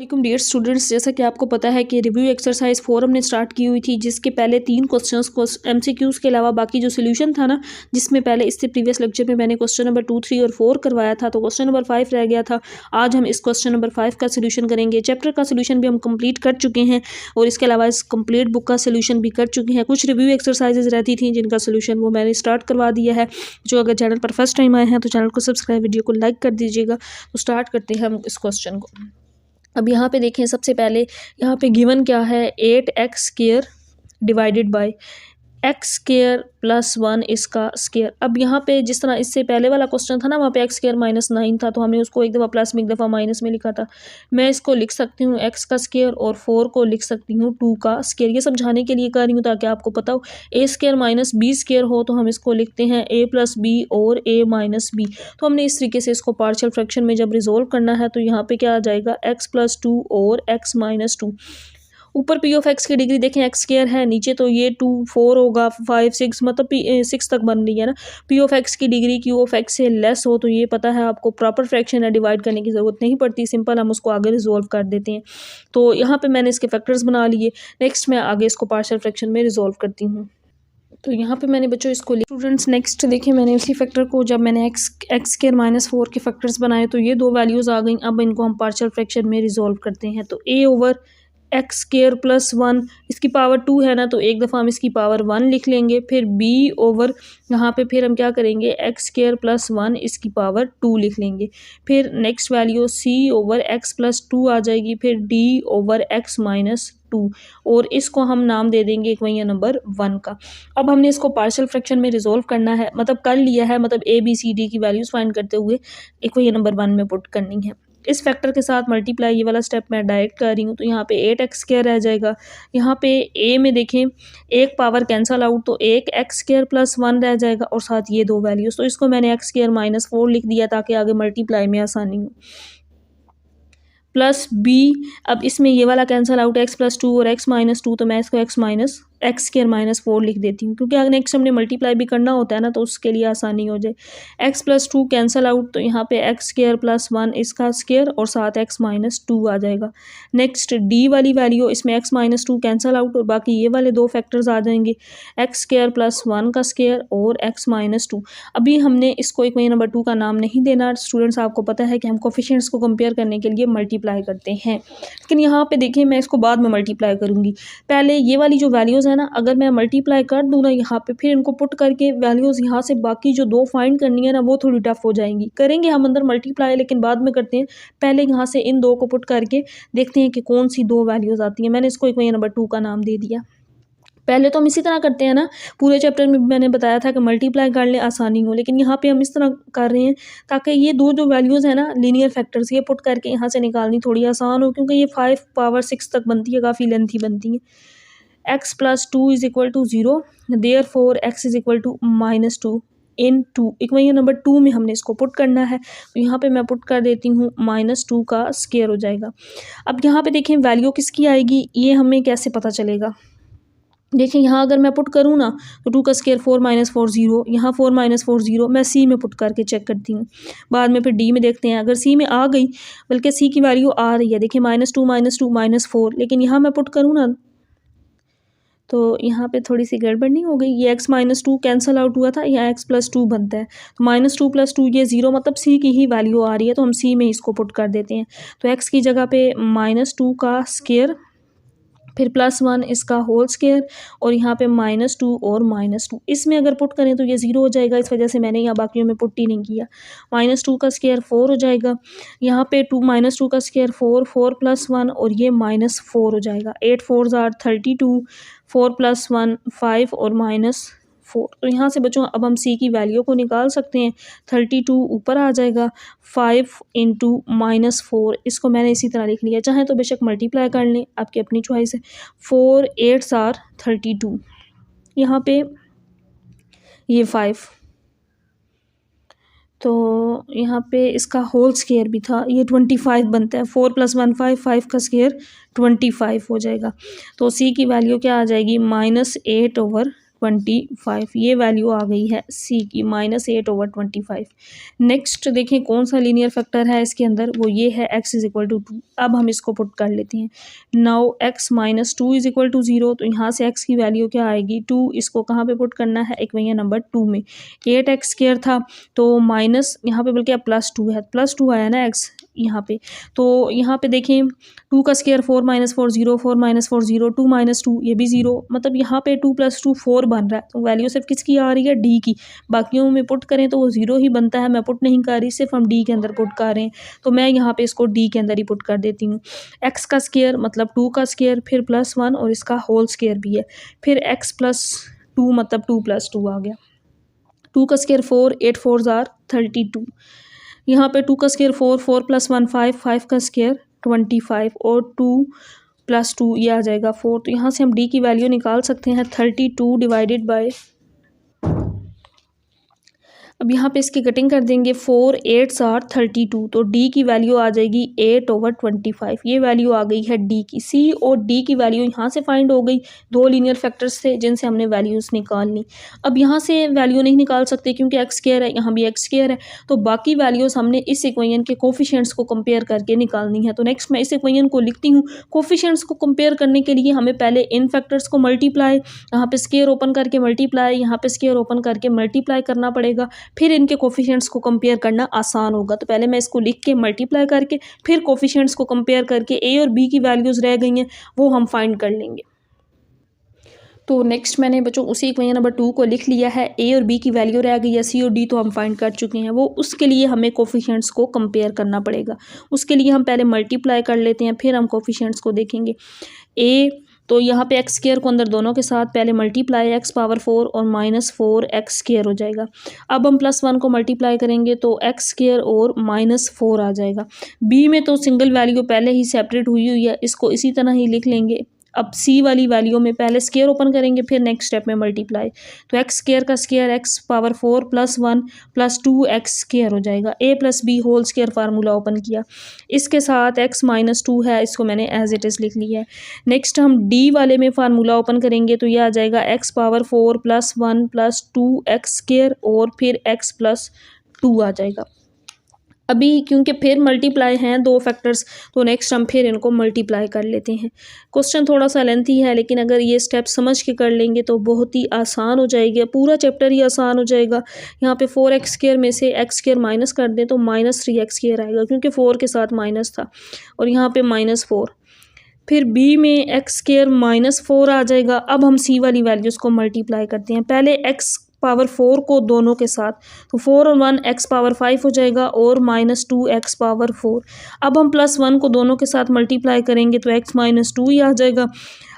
वालेकुम dear students, जैसा कि आपको पता है कि रिव्यू एक्सरसाइज 4 हमने स्टार्ट की हुई थी, जिसके पहले 3 क्वेश्चंस को एमसीक्यूज़ के अलावा बाकी जो सोल्यूशन था ना, जिसमें पहले इससे प्रीवियस लेक्चर में मैंने क्वेश्चन नंबर 2, 3 और 4 करवाया था, तो क्वेश्चन नंबर 5 रह गया था। आज हम इस क्वेश्चन नंबर 5 का सोल्यूशन करेंगे। चैप्टर का सोल्यूशन भी हम कंप्लीट कर चुके हैं और इसके अलावा इस कंप्लीट बुक का सोल्यूशन भी कर चुके हैं। कुछ रिव्यू एक्सरसाइजेज रहती थी जिनका सोल्यूशन वो मैंने स्टार्ट करवा दिया है। जो अगर चैनल पर फर्स्ट टाइम आए हैं तो चैनल को सब्सक्राइब, वीडियो को लाइक कर दीजिएगा। तो स्टार्ट करते हैं हम इस क्वेश्चन को। अब यहाँ पे देखें, सबसे पहले यहाँ पे गिवन क्या है, 8x² डिवाइडेड बाय x² + 1 इसका स्क्वायर। अब यहाँ पे जिस तरह इससे पहले वाला क्वेश्चन था ना, वहाँ पे x² - 9 था, तो हमने उसको एक दफ़ा प्लस में एक दफ़ा माइनस में लिखा था। मैं इसको लिख सकती हूँ x का स्क्वायर और 4 को लिख सकती हूँ 2 का स्क्वायर। ये समझाने के लिए कर रही हूँ ताकि आपको पता हो। a² - b² हो तो हम इसको लिखते हैं a + b और a - b। तो हमने इस तरीके से इसको पार्शियल फ्रैक्शन में जब रिजोल्व करना है तो यहाँ पे क्या आ जाएगा, x + 2 और x - 2। ऊपर पी ऑफ एक्स की डिग्री देखें, x² है, नीचे तो ये 2 4 होगा, 5 6 मतलब 6 तक बन रही है ना। पी ऑफ एक्स की डिग्री क्यू ऑफ एक्स से लेस हो तो ये पता है आपको प्रॉपर फ्रैक्शन है, डिवाइड करने की ज़रूरत नहीं पड़ती, सिंपल हम उसको आगे रिजोल्व कर देते हैं। तो यहाँ पे मैंने इसके फैक्टर्स बना लिए। नेक्स्ट मैं आगे इसको पार्शियल फ्रैक्शन में रिजोल्व करती हूँ। तो यहाँ पे मैंने बच्चों इसको स्टूडेंट्स नेक्स्ट देखें, मैंने उसी फैक्टर को जब मैंने x² - 4 के फैक्टर्स बनाए तो ये 2 वैल्यूज़ आ गई। अब इनको हम पार्शियल फ्रैक्शन में रिजोल्व करते हैं। तो a/x² + 1 इसकी पावर 2 है ना, तो एक दफ़ा हम इसकी पावर 1 लिख लेंगे। फिर b/ यहाँ पे फिर हम क्या करेंगे, x² + 1 इसकी पावर 2 लिख लेंगे। फिर नेक्स्ट वैल्यू c/x + 2 आ जाएगी। फिर d/x - 2 और इसको हम नाम दे देंगे इक्वेशन नंबर 1 का। अब हमने इसको पार्शियल फ्रैक्शन में रिजोल्व करना है, मतलब कर लिया है, मतलब a b c d की वैल्यूज़ फाइंड करते हुए इक्वेशन नंबर 1 में पुट करनी है। इस फैक्टर के साथ मल्टीप्लाई, ये वाला स्टेप मैं डायरेक्ट कर रही हूँ, तो यहाँ पे 8x² रह जाएगा। यहाँ पे a में देखें एक पावर कैंसल आउट, तो एक x² + 1 रह जाएगा और साथ ये 2 वैल्यूज़, तो इसको मैंने x² - 4 लिख दिया ताकि आगे मल्टीप्लाई में आसानी हो। प्लस b, अब इसमें ये वाला कैंसल आउट, x + 2 और x - 2, तो मैं इसको x² - 4 लिख देती हूँ, क्योंकि अगर नेक्स्ट हमने मल्टीप्लाई भी करना होता है ना, तो उसके लिए आसानी हो जाए। x + 2 कैंसल आउट, तो यहाँ पे x² + 1 इसका स्क्वायर और साथ x - 2 आ जाएगा। नेक्स्ट d वाली वैल्यू, इसमें x - 2 कैंसल आउट और बाकी ये वाले 2 फैक्टर्स आ जाएंगे, x² + 1 का स्क्वायर और x - 2। अभी हमने इसको इक्वेशन नंबर 2 का नाम नहीं देना स्टूडेंट्स, आपको पता है कि हम कोफिशिएंट्स को कंपेयर करने के लिए मल्टीप्लाई करते हैं, लेकिन यहाँ पे देखें मैं इसको बाद में मल्टीप्लाई करूँगी। पहले ये वाली जो वैल्यूज़ है ना, अगर मैं मल्टीप्लाई कर दूँ ना यहाँ पे, फिर इनको पुट करके वैल्यूज़ यहाँ से बाकी जो 2 फाइंड करनी है ना, वो थोड़ी टफ हो जाएंगी। करेंगे हम अंदर मल्टीप्लाई, लेकिन बाद में करते हैं। पहले यहाँ से इन 2 को पुट करके देखते हैं कि कौन सी 2 वैल्यूज़ आती हैं। मैंने इसको इक्वेशन नंबर 2 का नाम दे दिया। पहले तो हम इसी तरह करते हैं ना, पूरे चैप्टर में मैंने बताया था कि मल्टीप्लाई कर लें आसानी हो, लेकिन यहाँ पे हम इस तरह कर रहे हैं ताकि ये 2 जो वैल्यूज़ है ना, लीनियर फैक्टर्स, ये पुट करके यहाँ से निकालनी थोड़ी आसान हो, क्योंकि ये 5 पावर 6 तक बनती है, काफ़ी लेंथी बनती है। x + 2 = 0, देयरफॉर x = -2 इन 2। इक्वेशन नंबर 2 में हमने इसको पुट करना है, तो यहाँ पे मैं पुट कर देती हूँ -2 का स्क्वायर हो जाएगा। अब यहाँ पे देखें वैल्यू किसकी आएगी, ये हमें कैसे पता चलेगा। देखिए यहाँ अगर मैं पुट करूँ ना, तो 2 का स्क्वायर 4 - 4 0, यहाँ 4 - 4 0, मैं सी में पुट करके चेक करती हूँ। बाद में फिर डी में देखते हैं, अगर सी में आ गई, बल्कि सी की वैल्यू आ रही है, देखिए -2 -2 -4, लेकिन यहाँ मैं पुट करूँ ना, तो यहाँ पे थोड़ी सी गड़बड़ नहीं हो गई। ये x - 2 कैंसल आउट हुआ था, यहाँ x + 2 बनता है, तो -2 + 2 ये 0, मतलब c की ही वैल्यू आ रही है, तो हम c में इसको पुट कर देते हैं। तो x की जगह पे -2 का स्क्वायर, फिर +1 इसका होल स्क्वायर और यहाँ पे -2 और -2। इसमें अगर पुट करें तो ये 0 हो जाएगा, इस वजह से मैंने यहाँ बाकियों में पुट ही नहीं किया। -2 का स्क्वायर 4 हो जाएगा, यहाँ पे -2 का स्क्वायर 4 4 + 1 और ये -4 हो जाएगा। 8 4s are 32, 4 + 1 5 और -4। तो यहाँ से बच्चों अब हम c की वैल्यू को निकाल सकते हैं। 32 ऊपर आ जाएगा, 5 × -4, इसको मैंने इसी तरह लिख लिया। चाहें तो बेशक मल्टीप्लाई कर लें, आपकी अपनी चॉइस है। 4 8s are 32, यहाँ पे ये 5, तो यहाँ पे इसका होल स्क्वायर भी था, ये 25 बनता है। 4 + 1 5, 5 का स्क्वायर 25 हो जाएगा। तो c की वैल्यू क्या आ जाएगी, -8/25। 25। ये वैल्यू आ गई है सी की -8/25। नेक्स्ट देखें कौन सा लीनियर फैक्टर है इसके अंदर, वो ये है x इज इक्वल टू 2। अब हम इसको पुट कर लेते हैं। Now x minus 2 is equal to 0, तो यहाँ से x की वैल्यू क्या आएगी 2। इसको कहाँ पे पुट करना है, इक्वेशन नंबर 2 में। 8x² था तो माइनस यहाँ पे बल्कि +2 है, +2 आया ना x यहाँ पे। तो यहाँ पे देखें 2 का स्क्वायर 4 - 4 0, 4 - 4 0, 2 - 2 ये भी 0, मतलब यहाँ पे 2 + 2 4 बन रहा है। तो वैल्यू सिर्फ किसकी आ रही है, डी की। बाकियों में पुट करें तो वो 0 ही बनता है, मैं पुट नहीं कर रही, सिर्फ हम डी के अंदर पुट कर रहे हैं। तो मैं यहाँ पे इसको डी के अंदर ही पुट कर देती हूँ। एक्स का स्क्वायर मतलब 2 का स्क्वायर, फिर +1 और इसका होल स्क्वायर भी है, फिर x + 2 मतलब 2 + 2 आ गया। 2 का स्क्वायर 4, 8 4 आर 32। यहाँ पे 2 का स्क्वायर 4, 4 + 1 5, 5 का स्क्वायर 25 और 2 + 2 ये आ जाएगा 4। तो यहाँ से हम डी की वैल्यू निकाल सकते हैं 32 डिवाइडेड बाय, अब यहाँ पे इसकी कटिंग कर देंगे, 4 8 आर 32, तो डी की वैल्यू आ जाएगी 8/25। ये वैल्यू आ गई है डी की। सी और डी की वैल्यू यहाँ से फाइंड हो गई, दो लीनियर फैक्टर्स थे जिनसे हमने वैल्यूज़ निकालनी। अब यहाँ से वैल्यू नहीं निकाल सकते क्योंकि x² है, यहाँ भी x² है, तो बाकी वैल्यूज़ हमने इस इक्वेशन के कोफिशिएंट्स को कंपेयर करके निकालनी है। तो नेक्स्ट मैं इस इक्वेशन को लिखती हूँ। कोफिशिएंट्स को कंपेयर करने के लिए हमें पहले इन फैक्टर्स को मल्टीप्लाई, यहाँ पे स्क्वायर ओपन करके मल्टीप्लाई, यहाँ पे स्क्वायर ओपन करके मल्टीप्लाई करना पड़ेगा, फिर इनके कोफिशिएंट्स को कंपेयर करना आसान होगा। तो पहले मैं इसको लिख के मल्टीप्लाई करके फिर कोफिशिएंट्स को कंपेयर करके ए और बी की वैल्यूज़ रह गई हैं वो हम फाइंड कर लेंगे। तो नेक्स्ट मैंने बच्चों उसी इक्वेशन नंबर 2 को लिख लिया है। ए और बी की वैल्यू रह गई है, सी और डी तो हम फाइंड कर चुके हैं। वो उसके लिए हमें कोफिशिएंट्स को कंपेयर करना पड़ेगा। उसके लिए हम पहले मल्टीप्लाई कर लेते हैं, फिर हम कोफिशिएंट्स को देखेंगे। ए तो यहाँ पे x² को अंदर दोनों के साथ पहले मल्टीप्लाई x⁴ और -4x² हो जाएगा। अब हम +1 को मल्टीप्लाई करेंगे तो x² और -4 आ जाएगा। b में तो सिंगल वैल्यू पहले ही सेपरेट हुई है, इसको इसी तरह ही लिख लेंगे। अब सी वाली वैल्यू में पहले स्क्वायर ओपन करेंगे, फिर नेक्स्ट स्टेप में मल्टीप्लाई, तो x² का स्क्वायर x⁴ + 1 + 2x² हो जाएगा। a + b whole square formula open किया, इसके साथ x - 2 है, इसको मैंने एज इट इज़ लिख लिया है। नेक्स्ट हम d वाले में फार्मूला ओपन करेंगे तो यह आ जाएगा x⁴ + 1 + 2x² और फिर x + 2 आ जाएगा। अभी क्योंकि फिर मल्टीप्लाई हैं दो फैक्टर्स, तो नेक्स्ट हम फिर इनको मल्टीप्लाई कर लेते हैं। क्वेश्चन थोड़ा सा लेंथी है, लेकिन अगर ये स्टेप समझ के कर लेंगे तो बहुत ही आसान हो जाएगी, पूरा चैप्टर ही आसान हो जाएगा। यहाँ पे 4x² में से x² माइनस कर दें तो -3x² आएगा, क्योंकि 4 के साथ माइनस था, और यहाँ पे -4। फिर b में x² -4 आ जाएगा। अब हम c वाली वैल्यूज़ को मल्टीप्लाई करते हैं, पहले x⁴ को दोनों के साथ, तो 4 और 1 x⁴ हो जाएगा और -2x⁴। अब हम +1 को दोनों के साथ मल्टीप्लाई करेंगे तो x - 2 ही आ जाएगा।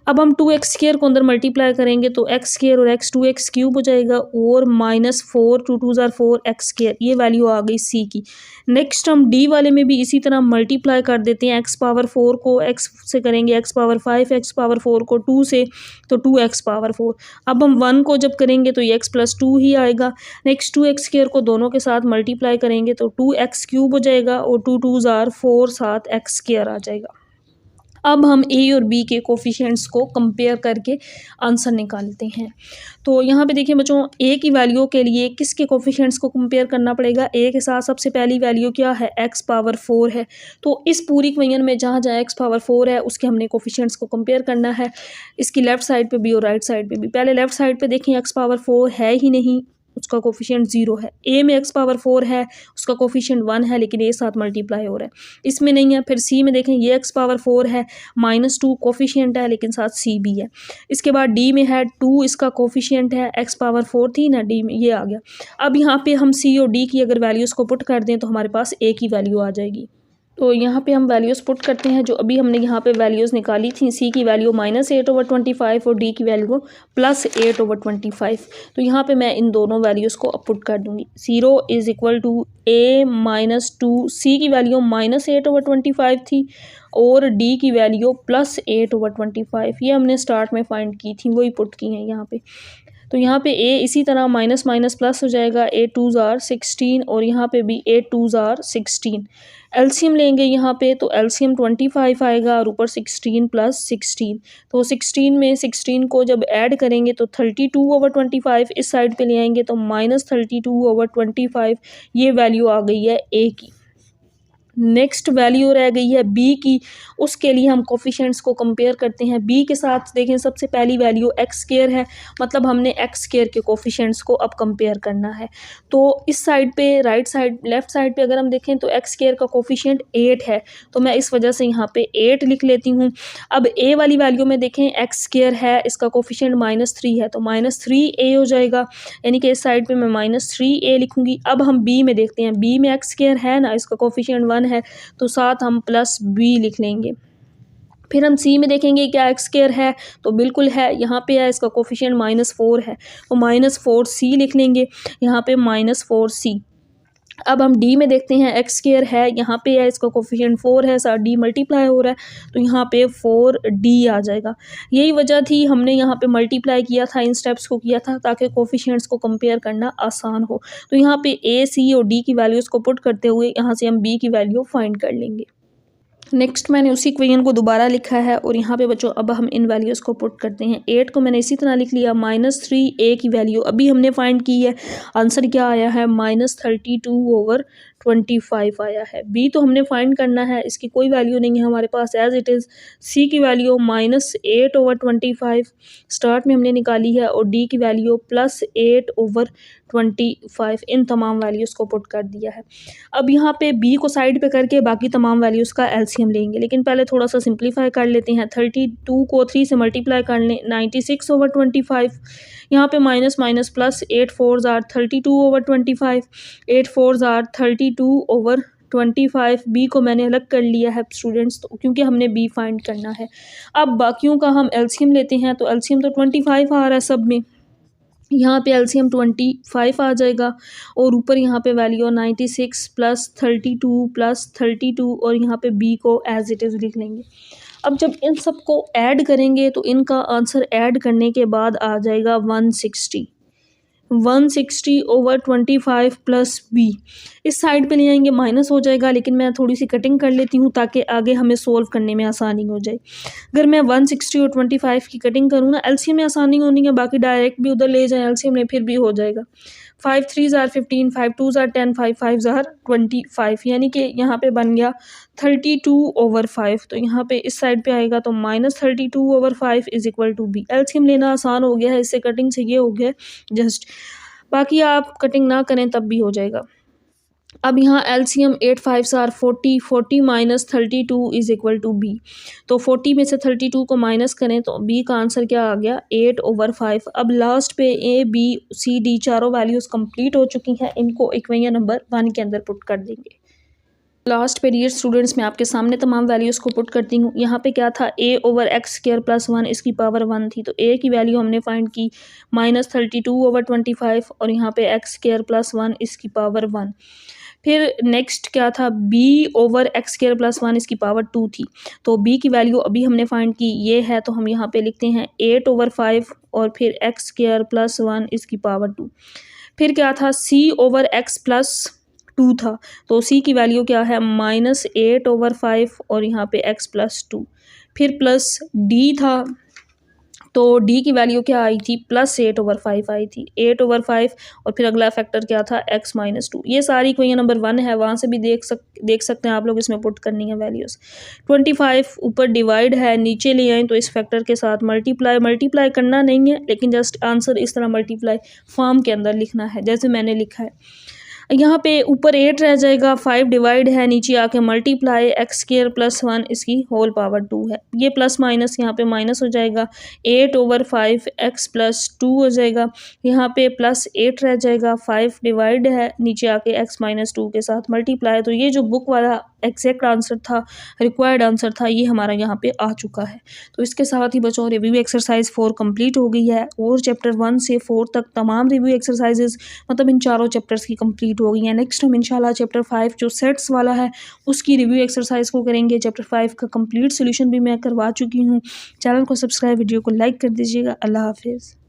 अब हम 2x² को अंदर मल्टीप्लाई करेंगे तो x² और x 2x³ हो जाएगा और -4 2 2 ज़ार 4x², ये वैल्यू आ गई c की। नेक्स्ट हम d वाले में भी इसी तरह मल्टीप्लाई कर देते हैं। x⁴ को x से करेंगे x⁴, x⁴ को 2 से तो 2x⁴। अब हम 1 को जब करेंगे तो ये x + 2 ही आएगा। नेक्स्ट 2x² को दोनों के साथ मल्टीप्लाई करेंगे तो 2x³ हो जाएगा और 2 2 ज़ार 4 साथ x² आ जाएगा। अब हम ए और बी के कोफिशिएंट्स को कंपेयर करके आंसर निकालते हैं। तो यहाँ पे देखिए बच्चों, ए की वैल्यू के लिए किसके कोफिशिएंट्स को कंपेयर करना पड़ेगा, ए के साथ सबसे पहली वैल्यू क्या है, x⁴ है। तो इस पूरी इक्वेशन में जहाँ जहाँ x⁴ है उसके हमने कोफिशिएंट्स को कंपेयर करना है, इसकी लेफ्ट साइड पे भी और राइट साइड पे भी। पहले लेफ्ट साइड पे देखें x⁴ है ही नहीं, उसका कोफिशिएंट 0 है। ए में x⁴ है, उसका कोफिशिएंट 1 है, लेकिन ए साथ मल्टीप्लाई हो रहा है, इसमें नहीं है। फिर सी में देखें ये x⁴ है, -2 कोफिशिएंट है, लेकिन साथ सी भी है। इसके बाद डी में है 2, इसका कोफिशिएंट है, x⁴ थी ना डी में, ये आ गया। अब यहाँ पे हम सी और डी की अगर वैल्यूज़ को पुट कर दें तो हमारे पास ए की वैल्यू आ जाएगी। तो यहाँ पे हम वैल्यूज़ पुट करते हैं, जो अभी हमने यहाँ पे वैल्यूज़ निकाली थी। सी की वैल्यू -8/25 और डी की वैल्यू +8/25। तो यहाँ पे मैं इन दोनों वैल्यूज़ को पुट कर दूँगी। 0 = a - 2, सी की वैल्यू -8/25 थी और डी की वैल्यू +8/25। ये हमने स्टार्ट में फाइंड की थी, वही पुट की हैं यहाँ पे। तो यहाँ पे a इसी तरह माइनस माइनस प्लस हो जाएगा, a 2s are 16 और यहाँ पे भी a 2s are 16। एलसीएम लेंगे यहाँ पे तो एलसीएम 25 आएगा और ऊपर 16 प्लस 16, तो 16 में 16 को जब ऐड करेंगे तो 32/25 इस साइड पे ले आएंगे तो -32/25 ये वैल्यू आ गई है a की। नेक्स्ट वैल्यू रह गई है बी की, उसके लिए हम कोफिशिएंट्स को कंपेयर करते हैं। बी के साथ देखें सबसे पहली वैल्यू एक्स स्क्वायर है, मतलब हमने एक्स स्क्वायर के कोफिशिएंट्स को अब कंपेयर करना है। तो इस साइड पे राइट साइड लेफ्ट साइड पे अगर हम देखें तो एक्स स्क्वायर का कोफिशिएंट 8 है, तो मैं इस वजह से यहाँ पे 8 लिख लेती हूँ। अब ए वाली वैल्यू में देखें एक्स स्क्वायर है, इसका कोफिशिएंट -3 है, तो -3a हो जाएगा, यानी कि इस साइड पे मैं -3a लिखूँगी। अब हम बी में देखते हैं, बी में एक्स स्क्वायर है ना, इसका कोफिशिएंट 1 है, तो साथ हम प्लस बी लिख लेंगे। फिर हम सी में देखेंगे क्या एक्स स्क्वायर है, तो बिल्कुल है, यहाँ पे है, इसका कोफिशिएंट -4 है, तो -4c लिख लेंगे, यहाँ पे -4c। अब हम डी में देखते हैं एक्स स्क्वायर है, यहाँ पे है, इसका कोफिशिएंट 4 है, साथ डी मल्टीप्लाई हो रहा है, तो यहाँ पे 4d आ जाएगा। यही वजह थी हमने यहाँ पे मल्टीप्लाई किया था, इन स्टेप्स को किया था ताकि कोफिशिएंट्स को कंपेयर करना आसान हो। तो यहाँ पे ए सी और डी की वैल्यूज़ को पुट करते हुए यहाँ से हम बी की वैल्यू फाइंड कर लेंगे। नेक्स्ट मैंने उसी इक्वेशन को दोबारा लिखा है और यहाँ पे बच्चों अब हम इन वैल्यूज़ को पुट करते हैं। 8 को मैंने इसी तरह लिख लिया, -3a की वैल्यू अभी हमने फाइंड की है, आंसर क्या आया है -32/25 आया है। बी तो हमने फाइंड करना है, इसकी कोई वैल्यू नहीं है हमारे पास एज इट इज़। सी की वैल्यू -8/25 स्टार्ट में हमने निकाली है और डी की वैल्यू +8/25, इन तमाम वैल्यूज़ को पुट कर दिया है। अब यहाँ पे बी को साइड पे करके बाकी तमाम वैल्यूज़ का एलसीएम लेंगे, लेकिन पहले थोड़ा सा सिंप्लीफाई कर लेते हैं। 32 को 3 से मल्टीप्लाई कर लें, 96/25, यहाँ पे minus minus plus, 8 4s are 32/25, 8 4s are 32/25। B को मैंने अलग कर लिया है स्टूडेंट्स, तो क्योंकि हमने बी फाइंड करना है। अब बाकियों का हम एलसीएम लेते हैं, तो एलसीएम तो 25 आ रहा है सब में, यहाँ पे एलसीएम 25 आ जाएगा और ऊपर यहाँ पे वैल्यू 96 + 32 + 32 और यहाँ पे बी को एज इट इज़ लिख लेंगे। अब जब इन सब को ऐड करेंगे तो इनका आंसर ऐड करने के बाद आ जाएगा 160/25 प्लस बी। इस साइड पे ले आएंगे माइनस हो जाएगा, लेकिन मैं थोड़ी सी कटिंग कर लेती हूँ ताकि आगे हमें सोल्व करने में आसानी हो जाए। अगर मैं 160 और 25 की कटिंग करूँ ना, एलसीएम में आसानी होनी है, बाकी डायरेक्ट भी उधर ले जाएँ एलसीएम में फिर भी हो जाएगा। 5 3s are 15, 5 2s are 10, 5 5s are 25, यानी कि यहाँ पे बन गया 32/5। तो यहाँ पे इस साइड पे आएगा तो -32/5 = b। एलसीएम लेना आसान हो गया है, इससे कटिंग से ये हो गया जस्ट, बाकी आप कटिंग ना करें तब भी हो जाएगा। अब यहाँ एलसीएम 8 5s are 40, 40 - 32 = b। तो 40 में से 32 को माइनस करें तो b का आंसर क्या आ गया 8/5। अब लास्ट पे a b c d चारों वैल्यूज़ कंप्लीट हो चुकी हैं, इनको इक्वेशन नंबर 1 के अंदर पुट कर देंगे। लास्ट पे डियर स्टूडेंट्स मैं आपके सामने तमाम वैल्यूज़ को पुट करती हूँ। यहाँ पे क्या था a/x² + 1, इसकी पावर 1 थी, तो a की वैल्यू हमने फाइंड की -32/25 और यहाँ पे x² + 1 इसकी पावर 1। फिर नेक्स्ट क्या था b/x² + 1 इसकी पावर 2 थी, तो b की वैल्यू अभी हमने फाइंड की ये है, तो हम यहाँ पे लिखते हैं 8/5 और फिर x² + 1 इसकी पावर 2। फिर क्या था c/x + 2 था, तो c की वैल्यू क्या है -8/5 और यहाँ पे x + 2। फिर प्लस d था, तो d की वैल्यू क्या आई थी +8/5 आई थी, 8/5 और फिर अगला फैक्टर क्या था x - 2। ये सारी इक्वेशन नंबर 1 है, वहाँ से भी देख सकते हैं आप लोग, इसमें पुट करनी है वैल्यूज़। 25 ऊपर डिवाइड है, नीचे ले आएँ तो इस फैक्टर के साथ मल्टीप्लाई करना नहीं है, लेकिन जस्ट आंसर इस तरह मल्टीप्लाई फॉर्म के अंदर लिखना है जैसे मैंने लिखा है। यहाँ पे ऊपर 8 रह जाएगा, 5 डिवाइड है, नीचे आके मल्टीप्लाई x² + 1 इसकी होल पावर 2 है। ये प्लस माइनस यहाँ पे माइनस हो जाएगा, 8/5 x + 2 हो जाएगा, यहाँ पे +8 रह जाएगा, 5 डिवाइड है, नीचे आके x - 2 के साथ मल्टीप्लाई। तो ये जो बुक वाला एग्जैक्ट आंसर था, रिक्वायर्ड आंसर था, ये हमारा यहाँ पे आ चुका है। तो इसके साथ ही बच्चों रिव्यू एक्सरसाइज 4 कंप्लीट हो गई है और चैप्टर 1 से 4 तक तमाम रिव्यू एक्सरसाइजेज मतलब इन चारों चैप्टर्स की कंप्लीट हो गई हैं। नेक्स्ट हम इंशाल्लाह चैप्टर 5 जो सेट्स वाला है उसकी रिव्यू एक्सरसाइज को करेंगे। चैप्टर 5 का कंप्लीट सोल्यूशन भी मैं करवा चुकी हूँ। चैनल को सब्सक्राइब, वीडियो को लाइक कर दीजिएगा। अल्लाह हाफिज़।